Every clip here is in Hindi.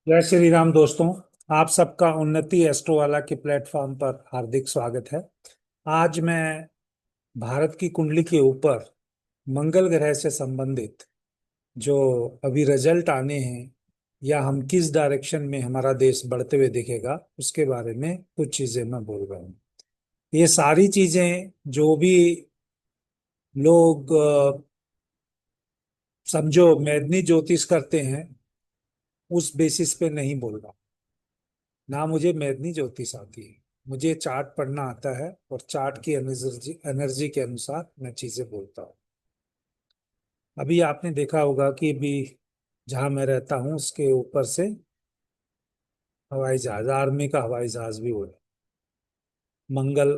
जय श्री राम दोस्तों। आप सबका उन्नति एस्ट्रो वाला के प्लेटफॉर्म पर हार्दिक स्वागत है। आज मैं भारत की कुंडली के ऊपर मंगल ग्रह से संबंधित जो अभी रिजल्ट आने हैं या हम किस डायरेक्शन में हमारा देश बढ़ते हुए दिखेगा उसके बारे में कुछ चीजें मैं बोल रहा हूँ। ये सारी चीजें जो भी लोग समझो मैदनी ज्योतिष करते हैं उस बेसिस पे नहीं बोल रहा। ना मुझे मैथनी ज्योतिष आती है, मुझे चार्ट पढ़ना आता है और चार्ट की एनर्जी एनर्जी के अनुसार मैं चीजें बोलता हूँ। अभी आपने देखा होगा कि अभी जहां मैं रहता हूँ उसके ऊपर से हवाई जहाज, आर्मी का हवाई जहाज भी उड़ा। मंगल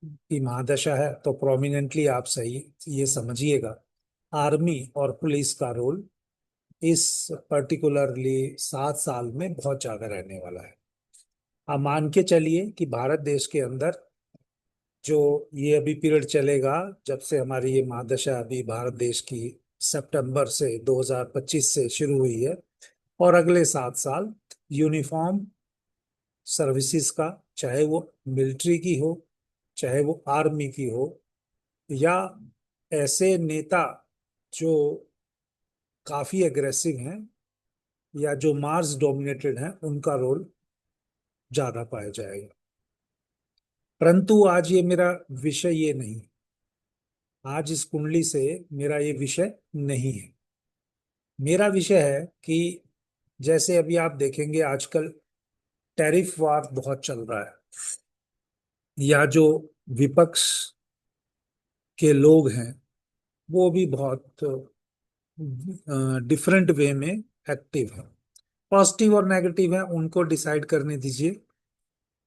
की महादशा है तो प्रोमिनेंटली आप सही ये समझिएगा, आर्मी और पुलिस का रोल इस पर्टिकुलरली 7 साल में बहुत ज्यादा रहने वाला है। आप मान के चलिए कि भारत देश के अंदर जो ये अभी पीरियड चलेगा, जब से हमारी ये महादशा अभी भारत देश की सितंबर से 2025 से शुरू हुई है, और अगले 7 साल यूनिफॉर्म सर्विसेज का, चाहे वो मिलिट्री की हो, चाहे वो आर्मी की हो, या ऐसे नेता जो काफी एग्रेसिव हैं या जो मार्स डोमिनेटेड हैं, उनका रोल ज्यादा पाया जाएगा। परंतु आज ये मेरा विषय ये नहीं, आज इस कुंडली से मेरा ये विषय नहीं है। मेरा विषय है कि जैसे अभी आप देखेंगे आजकल टैरिफ वार बहुत चल रहा है, या जो विपक्ष के लोग हैं वो भी बहुत डिफरेंट वे में एक्टिव है। पॉजिटिव और नेगेटिव है, उनको डिसाइड करने दीजिए,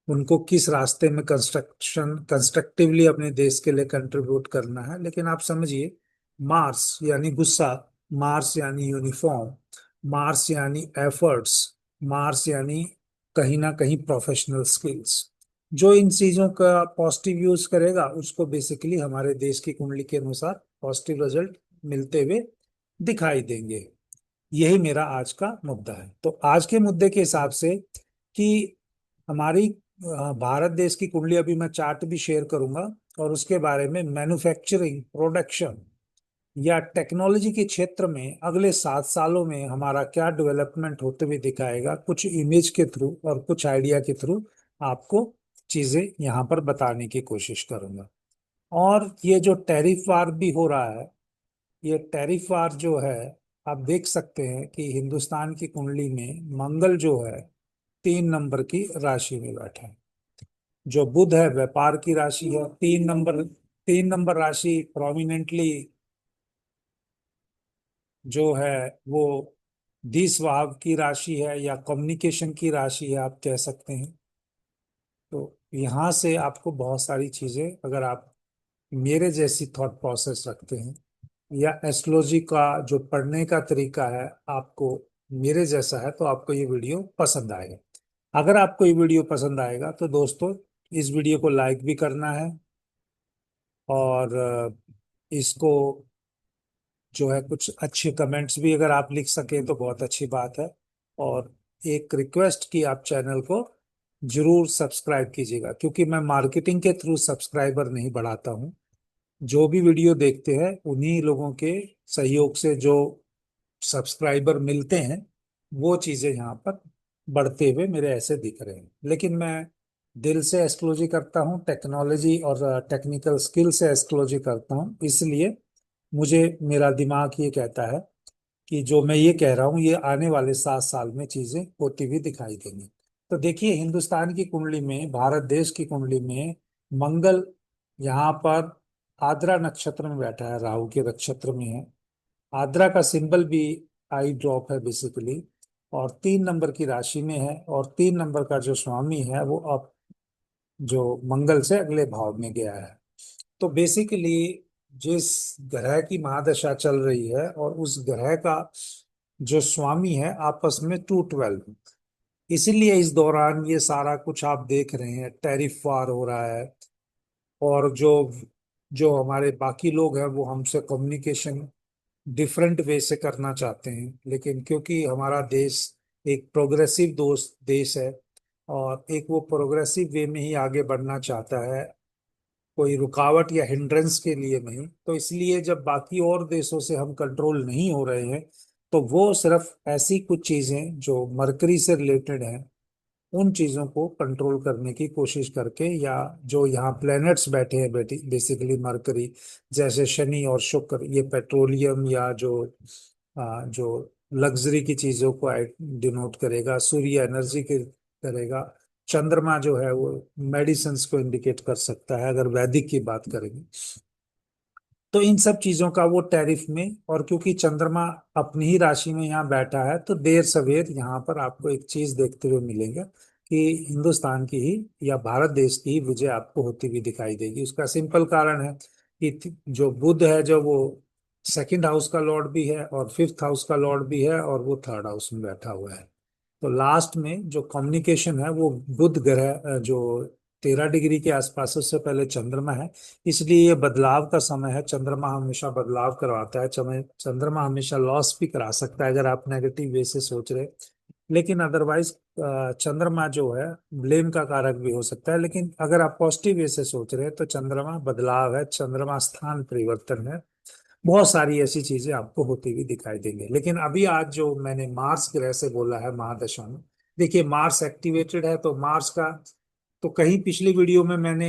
उनको किस रास्ते में कंस्ट्रक्टिवली अपने देश के लिए कंट्रीब्यूट करना है। लेकिन आप समझिए, मार्स यानी गुस्सा, मार्स यानी यूनिफॉर्म, मार्स यानी एफर्ट्स, मार्स यानी कहीं ना कहीं प्रोफेशनल स्किल्स, जो इन चीजों का पॉजिटिव यूज करेगा उसको बेसिकली हमारे देश की कुंडली के अनुसार पॉजिटिव रिजल्ट मिलते हुए दिखाई देंगे। यही मेरा आज का मुद्दा है। तो आज के मुद्दे के हिसाब से कि हमारी भारत देश की कुंडली, अभी मैं चार्ट भी शेयर करूंगा और उसके बारे में मैन्युफैक्चरिंग, प्रोडक्शन या टेक्नोलॉजी के क्षेत्र में अगले 7 सालों में हमारा क्या डेवलपमेंट होते हुए दिखाएगा, कुछ इमेज के थ्रू और कुछ आइडिया के थ्रू आपको चीजें यहाँ पर बताने की कोशिश करूंगा। और ये जो टैरिफ वार भी हो रहा है, ये टैरिफ वार जो है, आप देख सकते हैं कि हिंदुस्तान की कुंडली में मंगल जो है 3 नंबर की राशि में बैठा है। जो बुध है व्यापार की राशि है। 3 नंबर, 3 नंबर राशि प्रोमिनेंटली जो है वो द्विस्वभाव की राशि है या कम्युनिकेशन की राशि है, आप कह सकते हैं। तो यहाँ से आपको बहुत सारी चीजें, अगर आप मेरे जैसी थॉट प्रोसेस रखते हैं या एस्ट्रोलॉजी का जो पढ़ने का तरीका है आपको मेरे जैसा है, तो आपको ये वीडियो पसंद आएगा। अगर आपको ये वीडियो पसंद आएगा तो दोस्तों इस वीडियो को लाइक भी करना है, और इसको जो है कुछ अच्छे कमेंट्स भी अगर आप लिख सकें तो बहुत अच्छी बात है। और एक रिक्वेस्ट कि आप चैनल को जरूर सब्सक्राइब कीजिएगा, क्योंकि मैं मार्केटिंग के थ्रू सब्सक्राइबर नहीं बढ़ाता हूँ। जो भी वीडियो देखते हैं उन्हीं लोगों के सहयोग से जो सब्सक्राइबर मिलते हैं, वो चीजें यहाँ पर बढ़ते हुए मेरे ऐसे दिख रहे हैं। लेकिन मैं दिल से एस्ट्रोलॉजी करता हूँ, टेक्नोलॉजी और टेक्निकल स्किल से एस्ट्रोलॉजी करता हूँ, इसलिए मुझे मेरा दिमाग ये कहता है कि जो मैं ये कह रहा हूँ ये आने वाले 7 साल में चीजें होती हुई दिखाई देंगी। तो देखिए, हिंदुस्तान की कुंडली में, भारत देश की कुंडली में मंगल यहाँ पर आद्रा नक्षत्र में बैठा है, राहु के नक्षत्र में है। आद्रा का सिंबल भी आई ड्रॉप है बेसिकली, और 3 नंबर की राशि में है, और 3 नंबर का जो स्वामी है वो अब जो मंगल से अगले भाव में गया है। तो बेसिकली जिस ग्रह की महादशा चल रही है और उस ग्रह का जो स्वामी है आपस में 212, इसीलिए इस दौरान ये सारा कुछ आप देख रहे हैं, टैरिफ वार हो रहा है। और जो जो हमारे बाकी लोग हैं वो हमसे कम्युनिकेशन डिफरेंट वे से करना चाहते हैं, लेकिन क्योंकि हमारा देश एक प्रोग्रेसिव दोस्त देश है, और एक वो प्रोग्रेसिव वे में ही आगे बढ़ना चाहता है, कोई रुकावट या हिंड्रेंस के लिए नहीं। तो इसलिए जब बाकी और देशों से हम कंट्रोल नहीं हो रहे हैं, तो वो सिर्फ ऐसी कुछ चीजें जो मरकरी से रिलेटेड हैं उन चीजों को कंट्रोल करने की कोशिश करके, या जो यहाँ प्लैनेट्स बैठे हैं बेसिकली मरकरी, जैसे शनि और शुक्र, ये पेट्रोलियम या जो लग्जरी की चीजों को डिनोट करेगा, सूर्य एनर्जी के करेगा, चंद्रमा जो है वो मेडिसिन्स को इंडिकेट कर सकता है अगर वैदिक की बात करेंगे। तो इन सब चीजों का वो टैरिफ में, और क्योंकि चंद्रमा अपनी ही राशि में यहाँ बैठा है, तो देर सवेर यहाँ पर आपको एक चीज देखते हुए मिलेगा कि हिंदुस्तान की ही या भारत देश की ही विजय आपको होती हुई दिखाई देगी। उसका सिंपल कारण है कि जो बुध है, जो वो सेकंड हाउस का लॉर्ड भी है और फिफ्थ हाउस का लॉर्ड भी है, और वो थर्ड हाउस में बैठा हुआ है। तो लास्ट में जो कम्युनिकेशन है वो बुध ग्रह जो 13 डिग्री के आसपास है, उससे पहले चंद्रमा है। इसलिए ये बदलाव का समय है। चंद्रमा हमेशा बदलाव करवाता है, चंद्रमा हमेशा लॉस भी करा सकता है अगर आप नेगेटिव वे से सोच रहे। लेकिन अदरवाइज चंद्रमा जो है ब्लेम का कारक भी हो सकता है। लेकिन अगर आप पॉजिटिव वे से सोच रहे हैं तो चंद्रमा बदलाव है, चंद्रमा स्थान परिवर्तन है। बहुत सारी ऐसी चीजें आपको होती हुई दिखाई देंगी। लेकिन अभी आज जो मैंने मार्स ग्रह से बोला है महादशा में, देखिए मार्स एक्टिवेटेड है, तो मार्स का तो कहीं पिछली वीडियो में मैंने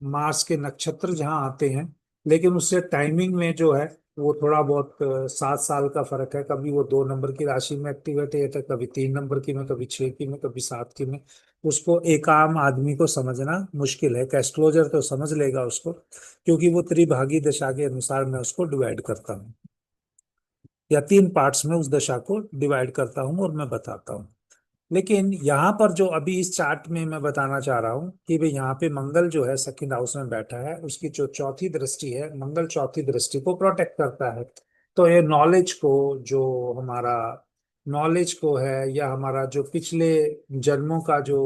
मार्स के नक्षत्र जहां आते हैं, लेकिन उससे टाइमिंग में जो है वो थोड़ा बहुत 7 साल का फर्क है। कभी वो 2 नंबर की राशि में एक्टिवेट है, कभी 3 नंबर की में, कभी 6 की में, कभी 7 की में। उसको एक आम आदमी को समझना मुश्किल है। एस्ट्रोलॉजर तो समझ लेगा उसको, क्योंकि वो त्रिभागी दशा के अनुसार मैं उसको डिवाइड करता हूँ, या 3 पार्ट्स में उस दशा को डिवाइड करता हूँ और मैं बताता हूँ। लेकिन यहाँ पर जो अभी इस चार्ट में मैं बताना चाह रहा हूँ कि भाई यहाँ पे मंगल जो है सेकंड हाउस में बैठा है, उसकी जो चौथी दृष्टि है, मंगल चौथी दृष्टि को प्रोटेक्ट करता है। तो ये नॉलेज को, जो हमारा नॉलेज को है, या हमारा जो पिछले जन्मों का जो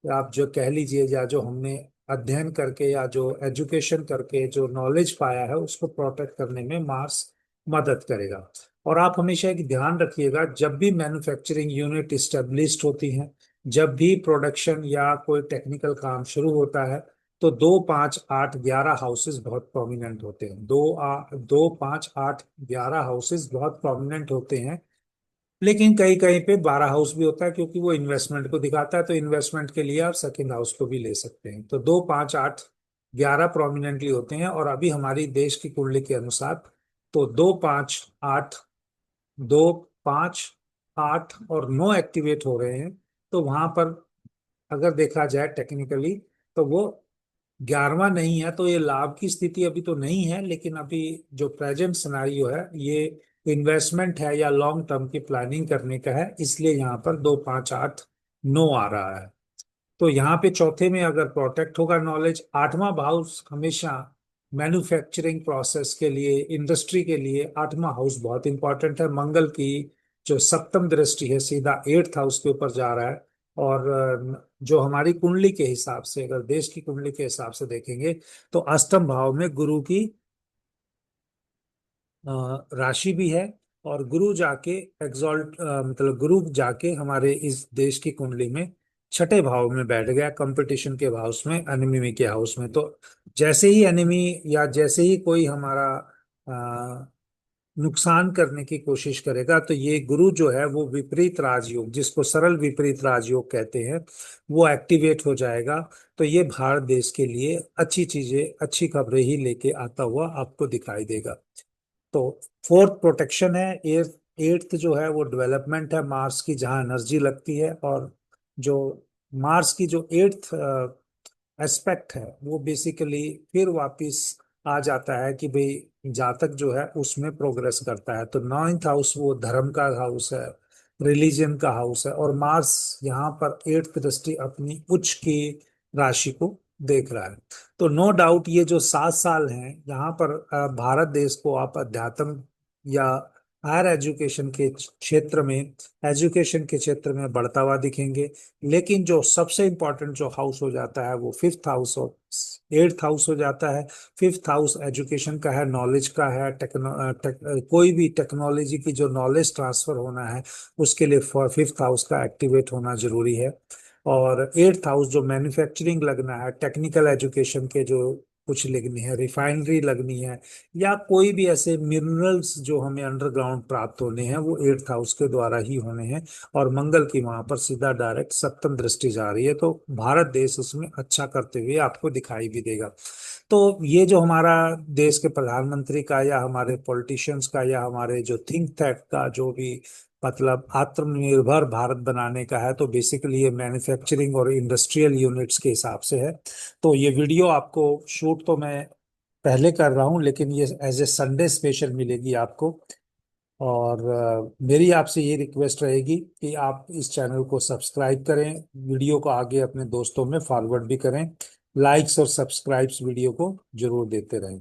आप जो कह लीजिए, या जो हमने अध्ययन करके या जो एजुकेशन करके जो नॉलेज पाया है, उसको प्रोटेक्ट करने में मार्स मदद करेगा। और आप हमेशा एक ध्यान रखिएगा, जब भी मैन्युफैक्चरिंग यूनिट इस्टेब्लिश्ड होती हैं, जब भी प्रोडक्शन या कोई टेक्निकल काम शुरू होता है, तो 2, 5, 8, 11 हाउसेस बहुत प्रोमिनेंट होते हैं। 2, 5, 8, 11 हाउसेस बहुत प्रोमिनेंट होते हैं। लेकिन कहीं कहीं पे 12 हाउस भी होता है, क्योंकि वो इन्वेस्टमेंट को दिखाता है। तो इन्वेस्टमेंट के लिए आप सेकेंड हाउस को भी ले सकते हैं। तो 2, 5, 8, 11 प्रोमिनेंटली होते हैं। और अभी हमारी देश की कुंडली के अनुसार तो 2, 5, 8 और 9 एक्टिवेट हो रहे हैं। तो वहां पर अगर देखा जाए टेक्निकली, तो वो 11वां नहीं है। तो ये लाभ की स्थिति अभी तो नहीं है, लेकिन अभी जो प्रेजेंट सिनारियो है ये इन्वेस्टमेंट है या लॉन्ग टर्म की प्लानिंग करने का है। इसलिए यहाँ पर 2, 5, 8, 9 आ रहा है। तो यहाँ पे चौथे में अगर प्रोटेक्ट होगा नॉलेज, 8वां हाउस हमेशा मैन्युफैक्चरिंग प्रोसेस के लिए, इंडस्ट्री के लिए 8वां हाउस बहुत इंपॉर्टेंट है। मंगल की जो सप्तम दृष्टि है सीधा 8th हाउस के ऊपर जा रहा है। और जो हमारी कुंडली के हिसाब से, अगर देश की कुंडली के हिसाब से देखेंगे, तो अष्टम भाव में गुरु की राशि भी है। और गुरु जाके एग्जॉल्ट मतलब गुरु जाके हमारे इस देश की कुंडली में छठे भाव में बैठ गया, कंपटीशन के हाउस में, एनिमी के हाउस में। तो जैसे ही एनिमी या जैसे ही कोई हमारा नुकसान करने की कोशिश करेगा, तो ये गुरु जो है वो विपरीत राजयोग, जिसको सरल विपरीत राजयोग कहते हैं, वो एक्टिवेट हो जाएगा। तो ये भारत देश के लिए अच्छी चीजें, अच्छी खबरें ही लेके आता हुआ आपको दिखाई देगा। तो फोर्थ प्रोटेक्शन है। एट्थ एट्थ जो है वो डेवलपमेंट है मार्स की, जहाँ एनर्जी लगती है। और जो मार्स की जो एट्थ एस्पेक्ट है वो बेसिकली फिर वापिस आ जाता है कि भाई जातक जो है उसमें प्रोग्रेस करता है। तो 9th हाउस वो धर्म का हाउस है, रिलीजन का हाउस है। और मार्स यहाँ पर 8th दृष्टि अपनी उच्च की राशि को देख रहा है। तो नो डाउट ये जो 7 साल हैं यहाँ पर भारत देश को आप अध्यात्म या हायर एजुकेशन के क्षेत्र में, एजुकेशन के क्षेत्र में बढ़ता हुआ दिखेंगे। लेकिन जो सबसे इम्पोर्टेंट जो हाउस हो जाता है वो फिफ्थ हाउस और एट्थ हाउस हो जाता है। फिफ्थ हाउस एजुकेशन का है, नॉलेज का है, कोई भी टेक्नोलॉजी की जो नॉलेज ट्रांसफर होना है उसके लिए फिफ्थ हाउस का एक्टिवेट होना जरूरी है। और एट्थ हाउस जो मैन्युफैक्चरिंग लगना है, टेक्निकल एजुकेशन के जो कुछ लगनी है, रिफाइनरी लगनी है, या कोई भी ऐसे मिनरल्स जो हमें अंडरग्राउंड प्राप्त होने हैं, वो एट्थ हाउस के द्वारा ही होने हैं। और मंगल की वहां पर सीधा डायरेक्ट सप्तम दृष्टि जा रही है, तो भारत देश उसमें अच्छा करते हुए आपको दिखाई भी देगा। तो ये जो हमारा देश के प्रधानमंत्री का या हमारे पॉलिटिशियंस का या हमारे जो थिंक टैंक का जो भी मतलब आत्मनिर्भर भारत बनाने का है, तो बेसिकली ये मैन्युफैक्चरिंग और इंडस्ट्रियल यूनिट्स के हिसाब से है। तो ये वीडियो आपको शूट तो मैं पहले कर रहा हूँ, लेकिन ये एज ए संडे स्पेशल मिलेगी आपको। और मेरी आपसे ये रिक्वेस्ट रहेगी कि आप इस चैनल को सब्सक्राइब करें, वीडियो को आगे अपने दोस्तों में फॉरवर्ड भी करें, लाइक्स और सब्सक्राइब्स वीडियो को जरूर देते रहें।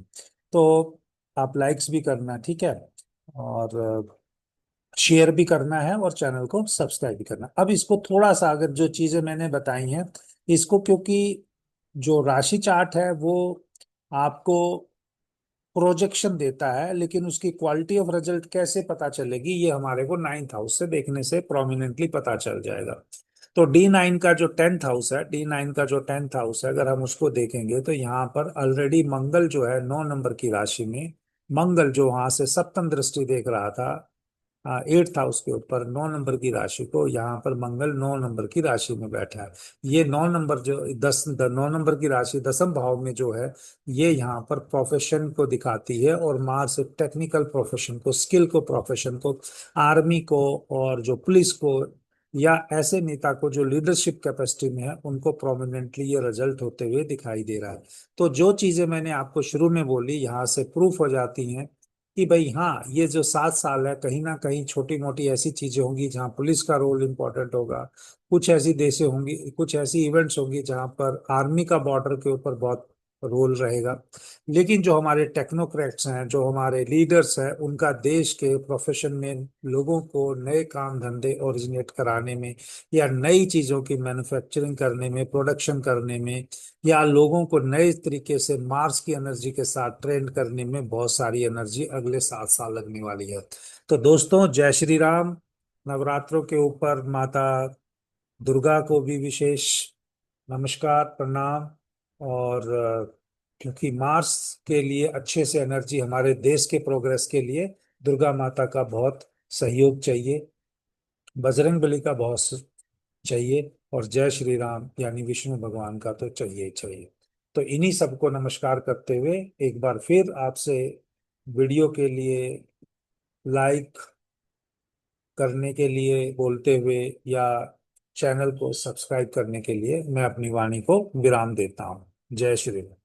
तो आप लाइक्स भी करना, ठीक है, और शेयर भी करना है और चैनल को सब्सक्राइब भी करना। अब इसको थोड़ा सा, अगर जो चीजें मैंने बताई हैं इसको, क्योंकि जो राशि चार्ट है वो आपको प्रोजेक्शन देता है, लेकिन उसकी क्वालिटी ऑफ रिजल्ट कैसे पता चलेगी, ये हमारे को नाइन्थ हाउस से देखने से प्रोमिनेंटली पता चल जाएगा। तो D9 का जो टेंथ हाउस है, D9 का जो टेंथ हाउस है, अगर हम उसको देखेंगे तो यहाँ पर ऑलरेडी मंगल जो है 9 नंबर की राशि में, मंगल जो वहां से सप्तम दृष्टि देख रहा था एट्थ हाउस के ऊपर 9 नंबर की राशि को, यहाँ पर मंगल 9 नंबर की राशि में बैठा है। ये 9 नंबर जो 9 नंबर की राशि दसम भाव में जो है, ये यहाँ पर प्रोफेशन को दिखाती है, और मार्स एक टेक्निकल प्रोफेशन को, स्किल को, प्रोफेशन को, आर्मी को और जो पुलिस को या ऐसे नेता को जो लीडरशिप कैपेसिटी में है, उनको प्रोमिनेंटली ये रिजल्ट होते हुए दिखाई दे रहा है। तो जो चीजें मैंने आपको शुरू में बोली यहाँ से प्रूफ हो जाती हैं कि भाई हाँ, ये जो 7 साल है, कहीं ना कहीं छोटी मोटी ऐसी चीजें होंगी जहाँ पुलिस का रोल इंपॉर्टेंट होगा, कुछ ऐसी देशें होंगी, कुछ ऐसी इवेंट्स होंगी जहाँ पर आर्मी का बॉर्डर के ऊपर बहुत रोल रहेगा। लेकिन जो हमारे टेक्नोक्रेट्स हैं, जो हमारे लीडर्स हैं, उनका देश के प्रोफेशन में लोगों को नए काम धंधे ओरिजिनेट कराने में, या नई चीजों की मैन्युफैक्चरिंग करने में, प्रोडक्शन करने में, या लोगों को नए तरीके से मार्स की एनर्जी के साथ ट्रेंड करने में बहुत सारी एनर्जी अगले 7 साल लगने वाली है। तो दोस्तों, जय श्री राम। नवरात्रों के ऊपर माता दुर्गा को भी विशेष नमस्कार, प्रणाम। और क्योंकि मार्स के लिए अच्छे से एनर्जी, हमारे देश के प्रोग्रेस के लिए दुर्गा माता का बहुत सहयोग चाहिए, बजरंगबली का बहुत चाहिए, और जय श्री राम यानी विष्णु भगवान का तो चाहिए ही चाहिए। तो इन्हीं सबको नमस्कार करते हुए एक बार फिर आपसे वीडियो के लिए लाइक करने के लिए बोलते हुए, या चैनल को सब्सक्राइब करने के लिए मैं अपनी वाणी को विराम देता हूँ। जय श्री राम।